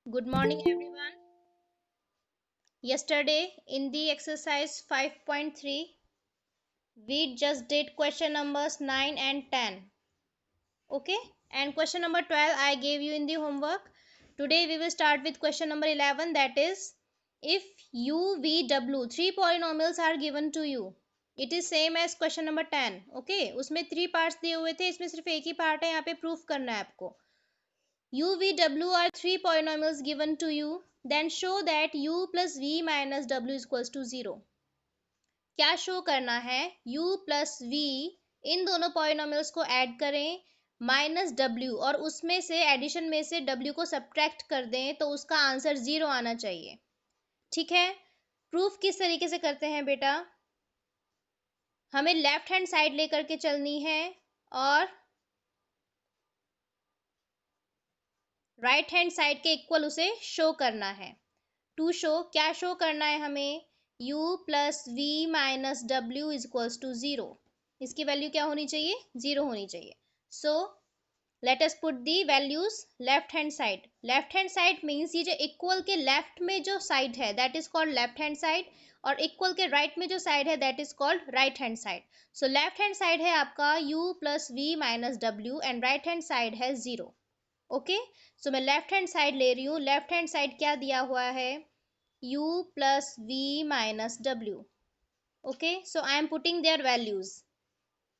Good morning, everyone. Yesterday, in the exercise 5.3, we just did question numbers 9 and 10. Okay? And question number 12, I gave you in the homework. Today, we will start with question number 11, that is, if u, v, w, three polynomials are given to you. It is same as question number 10. Okay? उसमें 3 parts दिए हुए थे, इसमें सिर्फ एक ही part है, यहाँ पे proof करना है आपको. U, V, W are three polynomials given to you. Then show that U plus V minus W is equals to 0. क्या शो करना है? U plus V इन दोनों पॉलिनोमियल्स को ऐड करें माइनस W और उसमें से एडिशन में से W को सब्ट्रैक्ट कर दें तो उसका आंसर 0 आना चाहिए. ठीक है? प्रूफ किस तरीके से करते हैं बेटा? हमें लेफ्ट हैंड साइड लेकर के चलनी है और राइट हैंड साइड के इक्वल उसे शो करना है. टू शो क्या शो करना है हमें? u plus v minus W is equals to 0. इसकी वैल्यू क्या होनी चाहिए? 0 होनी चाहिए. So let us put the values left hand side. Left hand side means ये जो इक्वल के लेफ्ट में जो साइड है that is called left hand side और इक्वल के राइट में जो साइड है that is called right hand side. So left hand side है आपका u plus v minus W and right hand side है 0. ओके, सो मैं लेफ्ट हैंड साइड ले रही हूँ. लेफ्ट हैंड साइड क्या दिया हुआ है? u प्लस v माइनस डब्ल्यू. Okay, so I am putting there values.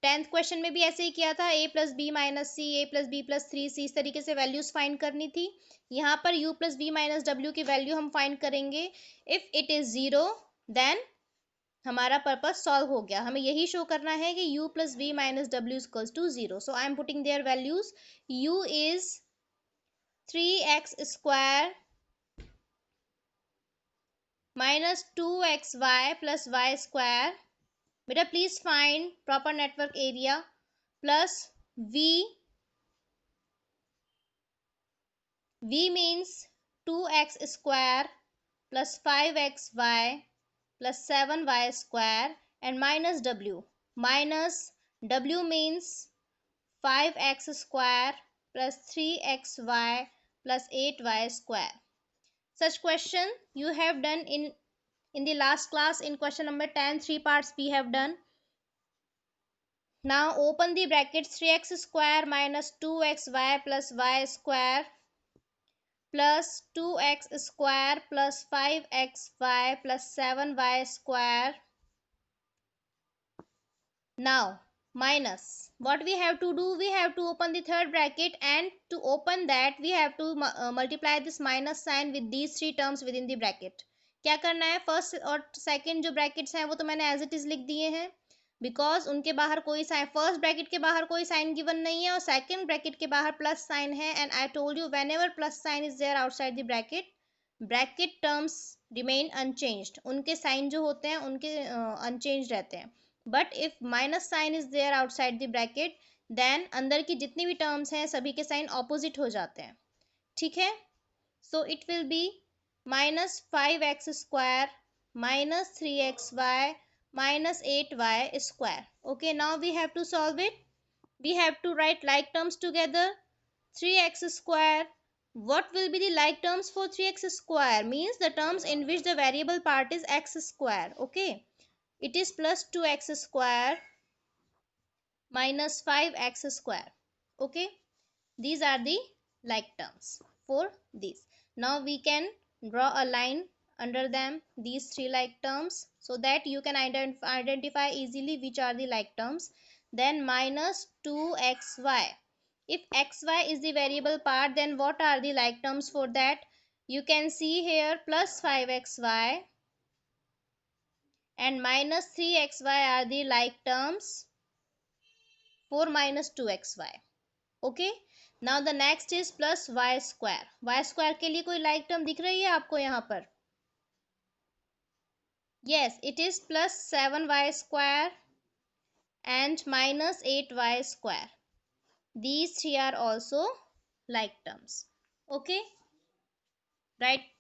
10th question में भी ऐसे ही किया था. a plus B minus C, A plus B plus 3c, इस तरीके से वैल्यूज फाइंड करनी थी. यहाँ पर u प्लस वी माइनस डब्ल्यू की वैल्यू हम फाइंड करेंगे. इफ इट इज 0 देन हमारा पर्पज सॉल्व हो गया. हमें यही शो करना है कि u प्लस वी माइनस डब्ल्यू equals to 0. So I am putting there values. u is 3x square minus 2xy plus y square. Beta please find proper network area plus v. V means 2x square plus 5xy plus 7y square and minus w. Minus w means 5x square plus 3xy plus 8y square. Such question you have done in the last class. In question number 10, 3 parts we have done. Now open the brackets. 3x square minus 2xy plus y square plus 2x square plus 5xy plus 7y square. Now minus, what we have to do? We have to open the third bracket, and to open that we have to multiply this minus sign with these three terms within the bracket. क्या करना है? First और second जो brackets हैं वो तो मैंने as it is लिख दिए हैं बिकॉज उनके बाहर कोई साइन, फर्स्ट ब्रैकेट के बाहर कोई साइन गिवन नहीं है और सेकंड ब्रैकेट के बाहर प्लस साइन है. And I told you whenever plus sign is there outside the bracket, bracket terms remain unchanged. उनके साइन जो होते हैं उनके अनचेंज रहते हैं. But if minus sign is there outside the bracket then अंदर की जितनी भी टर्म्स हैं सभी के साइन ऑपोजिट हो जाते हैं. ठीक है? So it will be minus 5x square minus 3xy minus 8y square. Okay, now we have to solve it. We have to write like terms together. 3x square, what will be the like terms for 3x square? Means the terms in which the variable part is x square. Okay, it is plus 2x square minus 5x square. Okay, these are the like terms for these. Now we can draw a line under them, these three like terms, so that you can identify easily which are the like terms. Then minus 2xy. If xy is the variable part, then what are the like terms for that? You can see here plus 5xy and minus 3xy are the like terms for minus 2xy. Okay, now the next is plus y square. Y square के लिए कोई like term दिख रही है आपको यहाँ पर? Yes, it is plus 7y square and minus 8y square. These three are also like terms. Okay, right,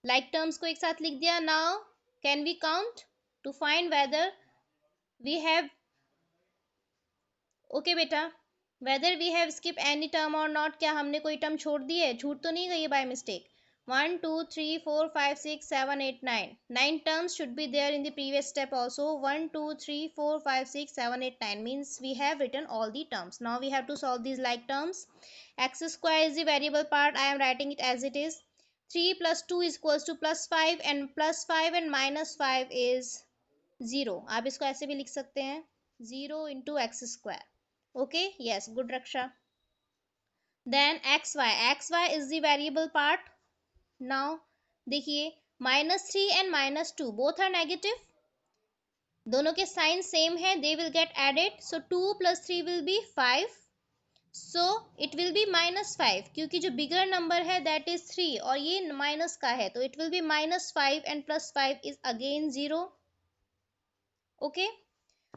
like terms को एक साथ लिख दिया. Now can we count to find whether we have, okay बेटा, whether we have skip any term or not. क्या हमने कोई term छोड़ दी है? छूट तो नहीं गई है by mistake? 1, 2, 3, 4, 5, 6, 7, 8, 9. 9 terms should be there in the previous step also. 1, 2, 3, 4, 5, 6, 7, 8, 9 means we have written all the terms. Now we have to solve these like terms. X square is the variable part. I am writing it as it is. 3 plus 2 is equals to plus 5 and plus 5 and minus 5 is 0. आप इसको ऐसे भी लिख सकते हैं 0 into x square. Okay, yes, good Raksha. Then xy is the variable part. Now देखिए -3 and -2 both are negative. दोनों के साइन सेम है. They will get added. So 2 plus 3 will be 5. So it will be -5 क्योंकि जो bigger number है that is 3 और ये minus का है तो it will be -5 and plus 5 is again 0. Okay.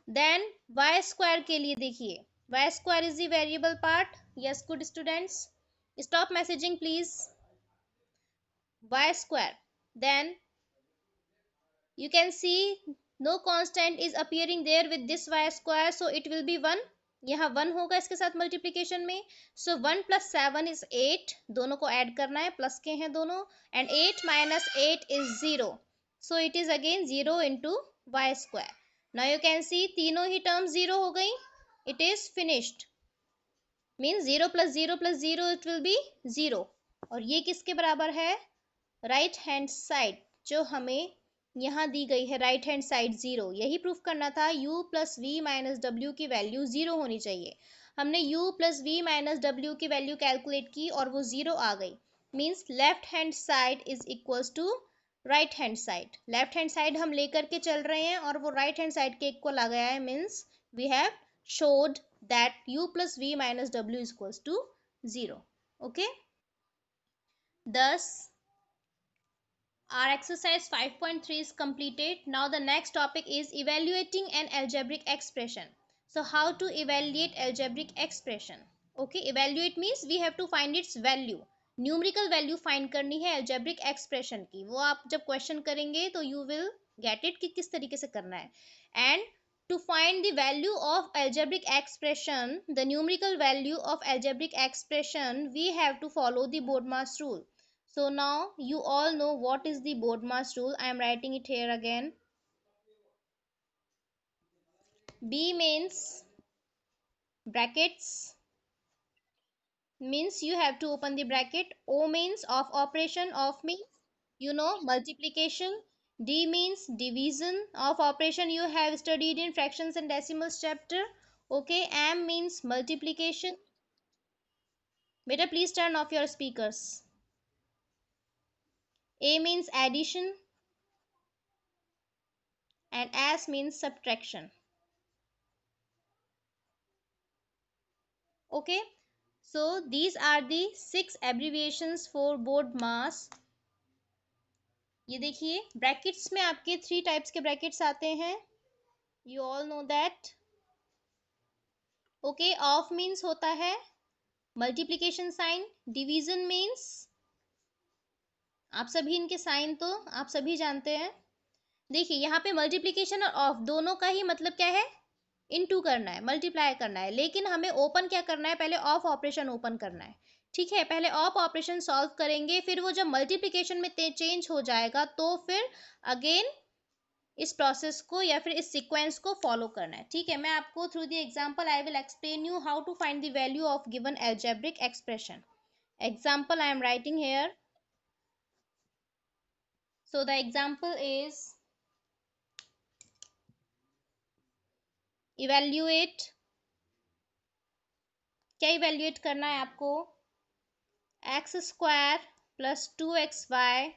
Then y square के लिए देखिए y square is the variable part. Yes, good students. Stop messaging please. Y square. Then you can see no constant is appearing there with this y square, so it will be 1. यहाँ 1 होगा इसके साथ multiplication में. So 1 plus 7 is 8. दोनों को add करना है, plus के हैं दोनों. And 8 minus 8 is 0. So it is again 0 into y square. Now you can see तीनों ही terms 0 हो गई. It is finished. Means 0 plus 0 plus 0 it will be 0. और ये किसके बराबर है? राइट हैंड साइड जो हमें यहाँ दी गई है. Right hand side 0. यही प्रूफ करना था. u प्लस वी माइनस डब्ल्यू की वैल्यू 0 होनी चाहिए. हमने u प्लस वी माइनस डब्ल्यू की वैल्यू कैलकुलेट की और वो 0 आ गई. Means left hand side is equals to right hand side. Left hand side हम लेकर के चल रहे हैं और वो राइट हैंड साइड के इक्वल आ गया है. Means we have showed that u plus v minus w is equals to 0. Okay. Thus our exercise 5.3 is completed. Now the next topic is evaluating an algebraic expression. So how to evaluate algebraic expression? Okay, evaluate means we have to find its value. Numerical value find करनी है algebraic expression की. वो आप जब question करेंगे तो you will get it कि किस तरीके से करना है. And to find the value of algebraic expression, the numerical value of algebraic expression, we have to follow the Bodmas rule. So now you all know what is the Bodmas rule. I am writing it here again. B means brackets, means you have to open the bracket. O means of operation, of means you know multiplication. D means division, of operation you have studied in fractions and decimals chapter. Okay. M means multiplication. Better please turn off your speakers. A means addition and S means subtraction. Okay. So these are the 6 abbreviations for Bodmas. ये देखिए brackets में आपके 3 types के brackets आते हैं. You all know that. Okay. Of means होता है multiplication sign. Division means आप सभी इनके साइन तो आप सभी जानते हैं. देखिए यहाँ पे मल्टीप्लिकेशन और ऑफ दोनों का ही मतलब क्या है? इनटू करना है, मल्टीप्लाई करना है. लेकिन हमें ओपन क्या करना है? पहले ऑफ ऑपरेशन ओपन करना है. ठीक है. पहले ऑफ ऑपरेशन सॉल्व करेंगे, फिर वो जब मल्टीप्लिकेशन में चेंज हो जाएगा तो फिर अगेन इस प्रोसेस को या फिर इस सीक्वेंस को फॉलो करना है. ठीक है. मैं आपको through the example I will explain you how to find the value of given algebraic expression. Example I am writing here. So the example is evaluate. क्या इवेल्युएट करना है आपको? X square plus 2xy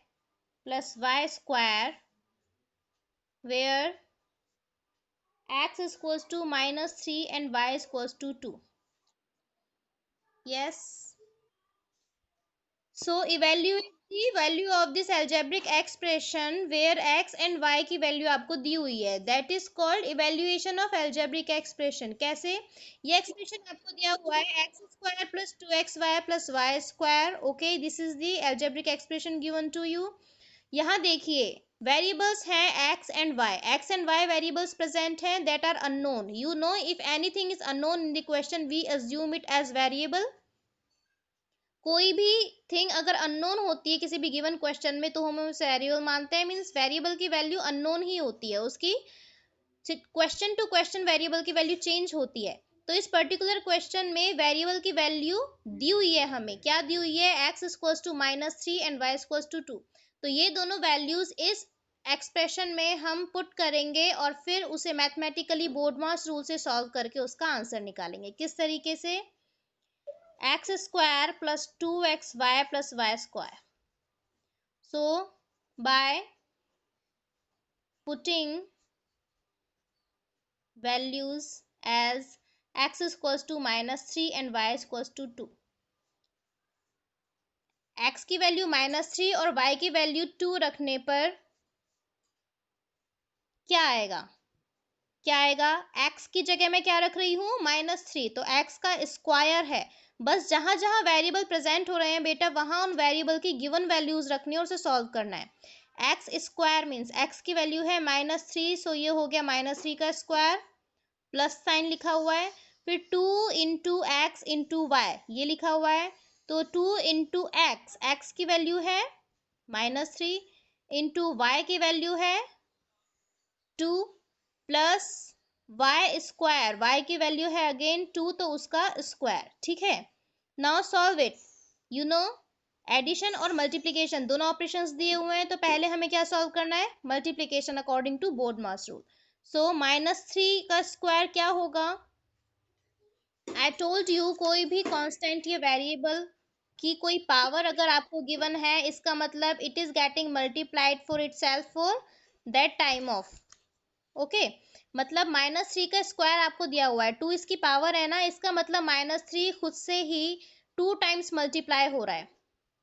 plus y square where x is equals to -3 and y is equals to 2. Yes. So evaluate the value of this algebraic expression where x and y की value आपको दी हुई है. That is called evaluation of algebraic expression. कैसे? ये expression आपको दिया हुआ है x square plus 2xy plus y square. Okay, this is the algebraic expression given to you. यहाँ देखिए वेरिएबल्स हैं x and y. x and y variables present हैं that are unknown. You know if anything is unknown in the question we assume it as variable. कोई भी thing अगर unknown होती है किसी भी गिवन क्वेश्चन में तो हम उसे वेरिएबल मानते हैं, मीन्स वेरिएबल की वैल्यू अननोन ही होती है, उसकी क्वेश्चन टू क्वेश्चन वेरिएबल की वैल्यू चेंज होती है। तो इस पर्टिकुलर क्वेश्चन में वेरिएबल की वैल्यू दी हुई है, हमें क्या दी हुई है, x equals to -3 and y equals to 2। तो ये दोनों वैल्यूज इस एक्सप्रेशन में हम पुट करेंगे और फिर उसे मैथमेटिकली बोर्डमास रूल से सॉल्व करके उसका आंसर निकालेंगे। किस तरीके से, x square plus 2xy plus y square. So by putting values as x is equals to -3 and y is equals to 2। x की वैल्यू -3 और y की वैल्यू 2 रखने पर क्या आएगा, क्या आएगा, x की जगह मैं क्या रख रही हूँ, -3, तो x का स्क्वायर है। बस जहां जहां वेरिएबल प्रेजेंट हो रहे हैं बेटा वहां उन वेरिएबल की गिवन वैल्यूज रखनी है और उसे सॉल्व करना है। एक्स स्क्वायर मीन्स x की वैल्यू है -3, सो ये हो गया -3 का स्क्वायर, प्लस साइन लिखा हुआ है, फिर 2 इंटू एक्स इंटू वाई ये लिखा हुआ है। तो 2 इंटू एक्स, एक्स की वैल्यू है -3, इंटू वाई की वैल्यू है 2, प्लस वाई स्क्वायर, वाई की वैल्यू है अगेन 2 तो उसका स्क्वायर। ठीक है, now solve it. You know addition और मल्टीप्लीकेशन दोनों ऑपरेशंस दिए हुए हैं, तो पहले हमें क्या सॉल्व करना है, मल्टीप्लीकेशन अकॉर्डिंग टू बोर्डमास रूल। सो -3 का स्क्वायर क्या होगा, आई टोल्ड यू कोई भी कांस्टेंट या वेरिएबल की कोई पावर अगर आपको गिवन है इसका मतलब it is getting multiplied for itself for that time of, okay. मतलब -3 का स्क्वायर आपको दिया हुआ है, 2 इसकी पावर है ना, इसका मतलब -3 खुद से ही 2 टाइम्स मल्टीप्लाई हो रहा है,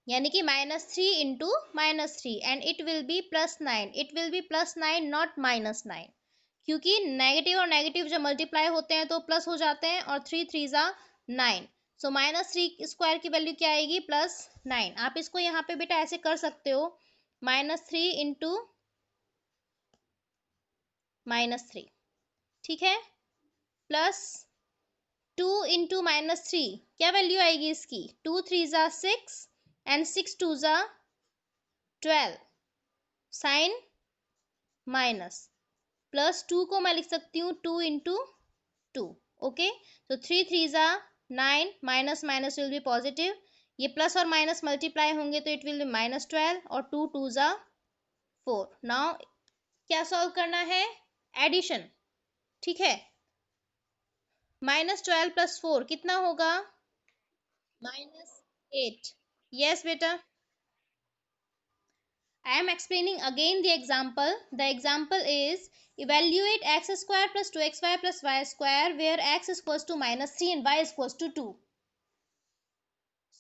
यानी कि -3 into -3 and it will be +9, it will be +9 not -9, क्योंकि नेगेटिव और नेगेटिव जब मल्टीप्लाई होते हैं तो प्लस हो जाते हैं और 3 3 जा 9। सो -3 स्क्वायर की वैल्यू क्या आएगी, +9। आप इसको यहाँ पे बेटा ऐसे कर सकते हो, -3 इंटू -3, ठीक है, प्लस 2 इंटू -3 क्या वैल्यू आएगी इसकी, 2 3 जा 6 एंड 6 2 जा 12, साइन माइनस, प्लस 2 को मैं लिख सकती हूँ 2 इंटू 2, ओके। तो 3 3 जा 9, minus minus will be positive, ये प्लस और माइनस मल्टीप्लाई होंगे तो इट विल बी -12 और 2 2 जा 4। नाउ क्या सॉल्व करना है, एडिशन, ठीक है। -12 + 4 कितना होगा, -8। यस बेटा, I am explaining again the example. The example is evaluate x square plus 2xy plus y square where x is equals to -3 and y is equals to 2.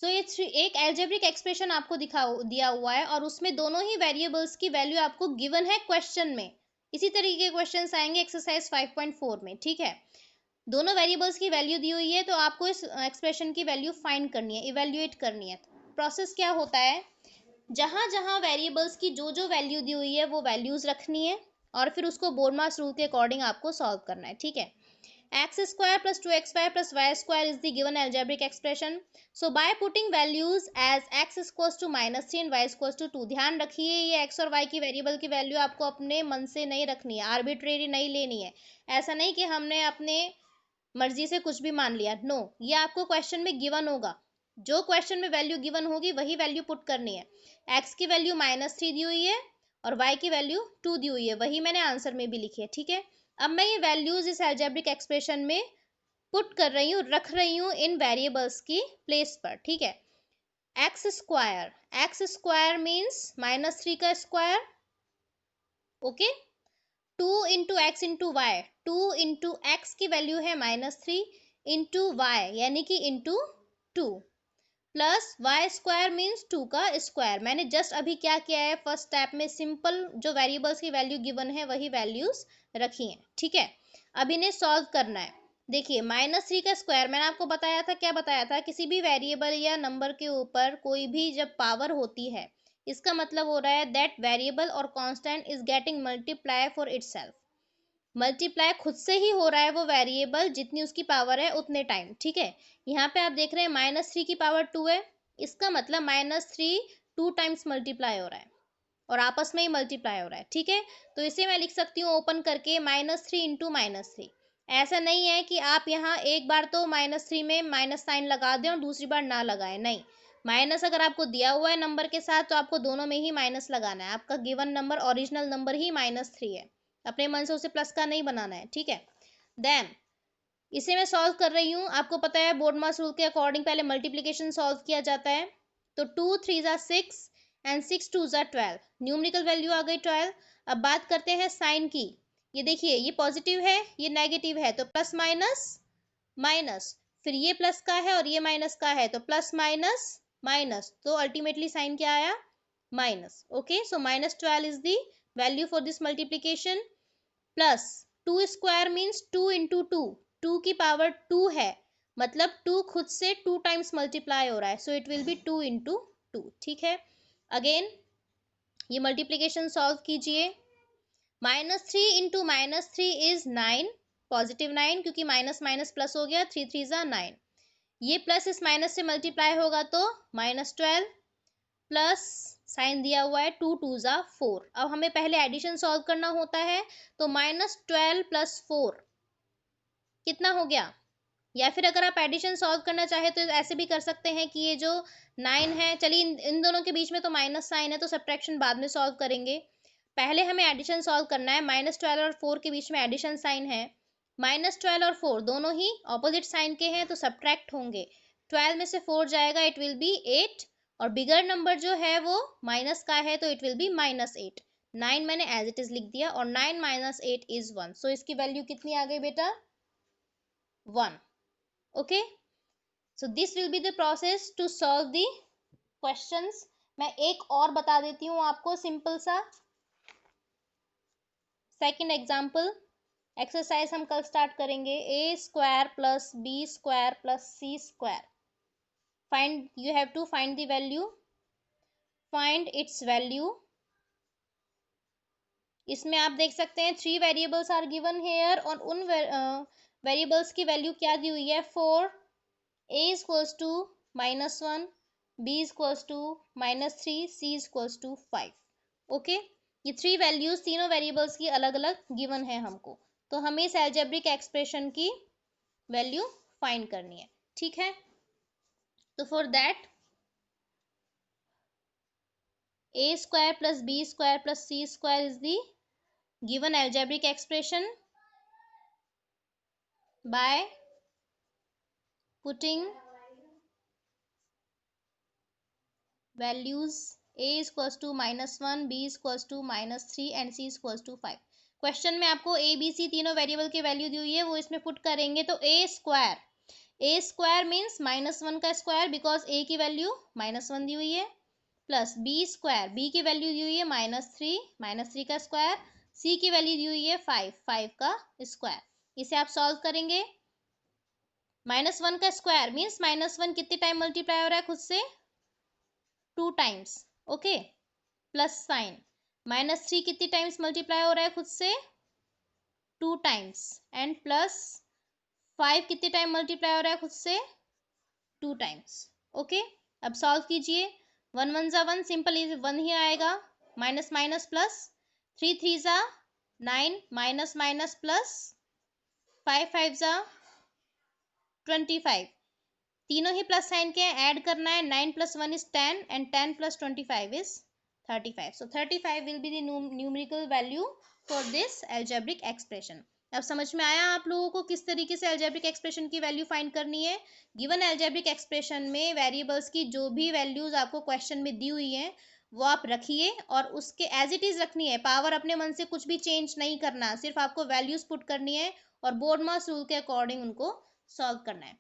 So ये एक algebraic expression आपको दिया हुआ है और उसमें दोनों ही वेरिएबल्स की वैल्यू आपको गिवन है क्वेश्चन में। इसी तरीके के क्वेश्चंस आएंगे एक्सरसाइज 5.4 में, ठीक है। दोनों वेरिएबल्स की वैल्यू दी हुई है तो आपको इस एक्सप्रेशन की वैल्यू फाइंड करनी है, इवेल्युएट करनी है। प्रोसेस क्या होता है, जहां जहां वेरिएबल्स की जो जो वैल्यू दी हुई है वो वैल्यूज रखनी है और फिर उसको बोर्डमास रूल के अकॉर्डिंग आपको सॉल्व करना है, ठीक है। X square plus 2xy plus y square is the given algebraic expression. So by putting values as x equals to -3 and y equals to 2, ध्यान रखिए ये एक्स और वाई की वेरिएबल की वैल्यू आपको अपने मन से नहीं रखनी है, आर्बिट्रेरी नहीं लेनी है। ऐसा नहीं कि हमने अपने मर्जी से कुछ भी मान लिया, नो, ये आपको क्वेश्चन में गिवन होगा, जो क्वेश्चन में वैल्यू गिवन होगी वही वैल्यू पुट करनी है। एक्स की वैल्यू -3 दी हुई है और वाई की वैल्यू 2 दी हुई है, वही मैंने आंसर में भी लिखी है, ठीक है। अब मैं ये वैल्यूज इस अलजेब्रिक एक्सप्रेशन में पुट कर रही हूँ, रख रही हूँ इन वेरिएबल्स की प्लेस पर, ठीक है। एक्स स्क्वायर मीन्स -3 का square, okay. 2 into x into y, 2 into x की वैल्यू है -3 इंटू वाई यानी कि into 2, plus y square means 2 का स्क्वायर। मैंने जस्ट अभी क्या किया है, फर्स्ट स्टेप में सिंपल जो वेरिएबल्स की वैल्यू गिवन है वही वैल्यूज रखी हैं, ठीक है। अब इन्हें सॉल्व करना है। देखिए -3 का स्क्वायर मैंने आपको बताया था, क्या बताया था, किसी भी वेरिएबल या नंबर के ऊपर कोई भी जब पावर होती है इसका मतलब हो रहा है दैट वेरिएबल और constant is getting multiply for itself, multiply खुद से ही हो रहा है वो वेरिएबल जितनी उसकी पावर है उतने टाइम, ठीक है। यहाँ पे आप देख रहे हैं -3 की पावर 2 है, इसका मतलब -3 2 टाइम्स मल्टीप्लाई हो रहा है और आपस में ही मल्टीप्लाई हो रहा है, ठीक है। तो इसे मैं लिख सकती हूँ ओपन करके -3 इंटू -3। ऐसा नहीं है कि आप यहाँ एक बार तो -3 में माइनस साइन लगा दें और दूसरी बार ना लगाएं, नहीं। माइनस अगर आपको दिया हुआ है नंबर के साथ तो आपको दोनों में ही माइनस लगाना है। आपका गिवन नंबर ओरिजिनल नंबर ही -3 है, अपने मन से उसे प्लस का नहीं बनाना है, ठीक है। देन इसे मैं सॉल्व कर रही हूँ। आपको पता है बोर्ड मास रूल के अकॉर्डिंग पहले मल्टीप्लीकेशन सॉल्व किया जाता है। तो 2 3 ज़ा 6 एंड 6 2 ज़ा 12, न्यूमेरिकल वैल्यू आ गई 12। अब बात करते हैं साइन की। ये देखिए, ये पॉजिटिव है, ये नेगेटिव है, तो प्लस माइनस माइनस, फिर ये प्लस का है और ये माइनस का है, तो प्लस माइनस माइनस, तो अल्टीमेटली साइन क्या आया? Minus. Okay, so -12 is the value for this multiplication. Plus 2 square means 2 into 2, 2 की पावर 2 है, मतलब 2 खुद से 2 टाइम्स मल्टीप्लाई हो रहा है, so it will be 2 into 2, ठीक है। अगेन ये मल्टीप्लीकेशन सॉल्व कीजिए। -3 इंटू -3 इज 9, पॉजिटिव 9, क्योंकि माइनस माइनस प्लस हो गया, 3 3 ज़ा 9। ये प्लस इस माइनस से मल्टीप्लाई होगा तो -12, प्लस साइन दिया हुआ है 2 2 ज़ा 4। अब हमें पहले एडिशन सॉल्व करना होता है, तो -12 प्लस 4 कितना हो गया? या फिर अगर आप एडिशन सॉल्व करना चाहे तो ऐसे भी कर सकते हैं कि ये जो 9 है, चलिए इन दोनों के बीच में तो माइनस साइन है, तो सब्ट्रैक्शन बाद में सॉल्व करेंगे। पहले हमें एडिशन सॉल्व करना है। -12 और 4 के बीच में एडिशन साइन है। -12 और 4 दोनों ही ऑपोजिट साइन के हैं, तो सब्ट्रैक्ट होंगे। 12 में से 4 जाएगा, इट विल बी 8, और बिगर नंबर जो है वो माइनस का है, तो इट विल बी -8। 9 मैंने एज इट इज लिख दिया, और 9 - 8 इज 1, सो इसकी वैल्यू कितनी आ गई बेटा? 1। Okay, so this will be the process to solve the questions. मैं एक और बता देती हूँ आपको, सिंपल सा सेकंड एग्जांपल। एक्सरसाइज हम कल स्टार्ट करेंगे। a² plus b² plus c², find, you have to find the value, find its value. इसमें आप देख सकते हैं 3 वेरिएबल्स आर गिवन हेयर, और उन वेरिएबल्स की वैल्यू क्या दी हुई है? 4, a is equals to -1, b is equals to -3, c is equals to 5। Okay, ये 3 वैल्यूज तीनों वेरिएबल्स की अलग अलग गिवन है हमको, तो हमें इस अलजेब्रिक एक्सप्रेशन की वैल्यू फाइंड करनी है, ठीक है। तो for that a² plus b² plus c² is the given algebraic expression by putting values a is equals to -1, b is equals to -3 and c is equals to 5। Question में आपको a b c तीनों variable की value दी हुई है, वो इसमें put करेंगे, तो a² मीन्स -1 का स्क्वायर, बिकॉज a की वैल्यू -1 दी हुई है, प्लस b² b की वैल्यू दी हुई है -3 का स्क्वायर, c की वैल्यू दी हुई है 5 का स्क्वायर। इसे आप सॉल्व करेंगे। -1 का स्क्वायर मीन्स -1 कितने टाइम मल्टीप्लाई हो रहा है खुद से? 2 टाइम्स। ओके, प्लस साइन, -3 कितनी टाइम्स मल्टीप्लाई हो रहा है खुद से? 2 टाइम्स, एंड प्लस 5 कितने टाइम मल्टीप्लाई हो रहा है खुद से? 2 टाइम्स। ओके, अब सॉल्व कीजिए। 1 1 ज़ा 1, सिंपल इज 1 ही आएगा, माइनस माइनस प्लस, 3 3 ज़ा 9, माइनस माइनस प्लस, 5 5 ज़ा 25, तीनों ही प्लस साइन के ऐड करना है। 9 + 1 is 10, and 10 + 25 is 35, so 35 will be the numerical value for this algebraic expression. अब समझ में आया आप लोगों को किस तरीके से अलजेब्रिक एक्सप्रेशन की वैल्यू फाइंड करनी है? गिवन अलजेब्रिक एक्सप्रेशन में वेरिएबल्स की जो भी वैल्यूज आपको क्वेश्चन में दी हुई हैं वो आप रखिए, और उसके एज इट इज रखनी है, पावर अपने मन से कुछ भी चेंज नहीं करना, सिर्फ आपको वैल्यूज पुट करनी है और बोर्ड मास रूल के अकॉर्डिंग उनको सॉल्व करना है।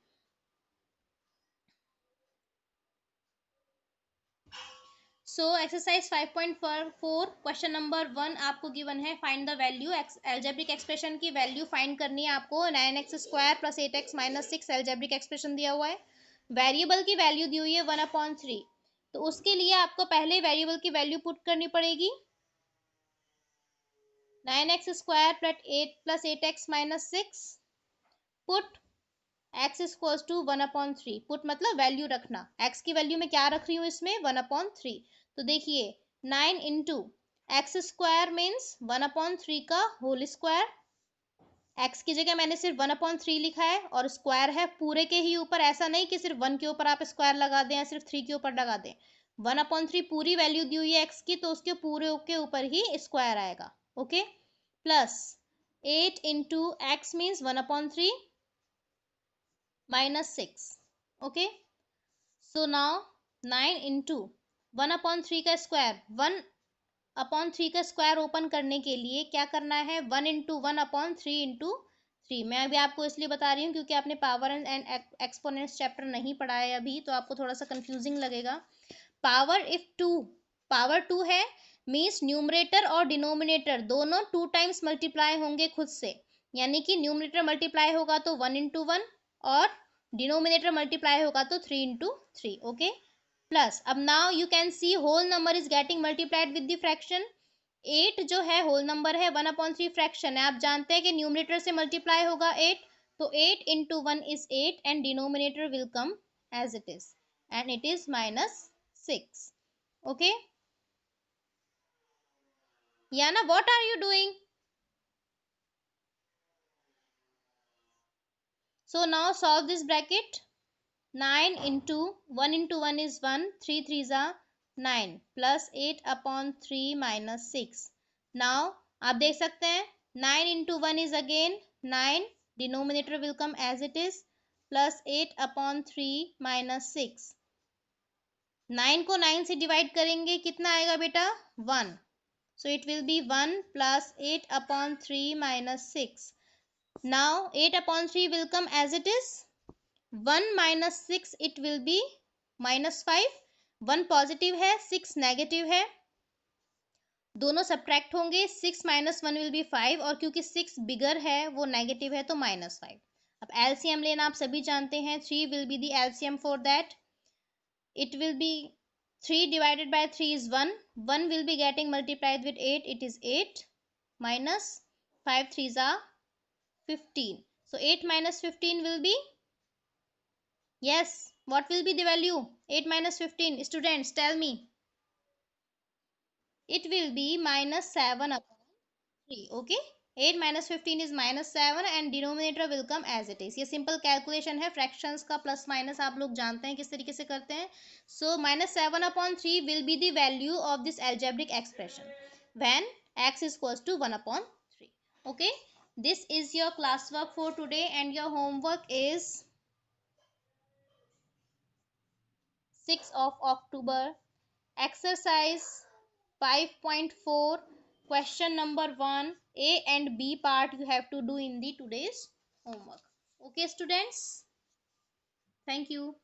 सो एक्सरसाइज 5.4 क्वेश्चन नंबर 1 आपको गिवन है, find the value. Algebraic expression की वैल्यू फाइंड करनी है आपको। 9x² plus 8x minus 6 algebraic expression दिया हुआ है, वेरिएबल की वैल्यू दी हुई है 1/3, तो उसके लिए आपको पहले वेरिएबल की वैल्यू पुट करनी पड़ेगी। 9x² plus 8x minus 6, put x equals to 1/3 put मतलब वैल्यू रखना, x की वैल्यू में क्या रख रही हूँ इसमें 1/3। तो देखिए 9 इंटू एक्स स्क्वायर मीन्स 1/3 का होल स्क्वायर, x की जगह मैंने सिर्फ 1/3 लिखा है और स्क्वायर है पूरे के ही ऊपर, ऐसा नहीं कि सिर्फ 1 के ऊपर आप स्क्वायर लगा दें या सिर्फ 3 के ऊपर लगा दें। 1/3 पूरी वैल्यू दी हुई है x की, तो उसके पूरे के ऊपर ही स्क्वायर आएगा। Okay, plus 8 into x means 1/3 minus 6. Okay, so now 9 into 1/3 का स्क्वायर, 1/3 का स्क्वायर ओपन करने के लिए क्या करना है, 1 इंटू 1/3 इंटू 3। मैं अभी आपको इसलिए बता रही हूँ क्योंकि आपने पावर एंड एक्सपोनेंट्स चैप्टर नहीं पढ़ा है अभी, तो आपको थोड़ा सा कंफ्यूजिंग लगेगा। Power of two, power two है मीन्स न्यूमरेटर और डिनोमिनेटर दोनों 2 टाइम्स मल्टीप्लाई होंगे खुद से, यानी कि न्यूमरेटर मल्टीप्लाई होगा तो 1 इंटू 1 और डिनोमिनेटर मल्टीप्लाई होगा तो 3 इंटू 3। ओके, प्लस अब now you can see whole number is getting multiplied with the fraction. 8 जो है होल नंबर है, 1/3 फ्रैक्शन है, आप जानते हैं कि न्यूमरेटर से मल्टीप्लाई होगा 8, तो 8 into 1 is 8 and denominator will come as it is and it is -6। Okay, Yana, what are you doing? So now solve this bracket. 9 into 1 into 1 is 1, 3 3s are 9 plus 8/3 minus 6. Now आप देख सकते हैं 9 into 1 is again 9, denominator will come as it is, plus 8/3 minus 6. 9 को 9 से divide करेंगे कितना आएगा बेटा, 1, so it will be 1 plus 8/3 minus 6. Now 8/3 will come as it is, 1 minus 6 it will be -5, 1 positive है 6 नेगेटिव है, दोनों सब्ट्रैक्ट होंगे, 6 minus 1 will be 5 और क्योंकि 6 बिगर है वो नेगेटिव है तो -5। अब एलसीएम लेना आप सभी जानते हैं, 3 will be the LCM for that, it will be 3 divided by 3 is 1, 1 will be getting multiplied with 8, it is 8 minus 5 3s are 15. So 8 minus 15 will be, yes, what will be the value? 8 minus 15, students tell me. It will be -7/3. Okay, 8 minus 15 is -7 and denominator will come as it is. ये simple calculation है, fractions का plus minus आप लोग जानते हैं किस तरीके से करते हैं. So -7/3 will be the value of this algebraic expression when x is equals to 1/3. Okay, this is your classwork for today and your homework is 6 of October, exercise 5.4, question number 1, A and B part you have to do in the today's homework. Okay students, thank you.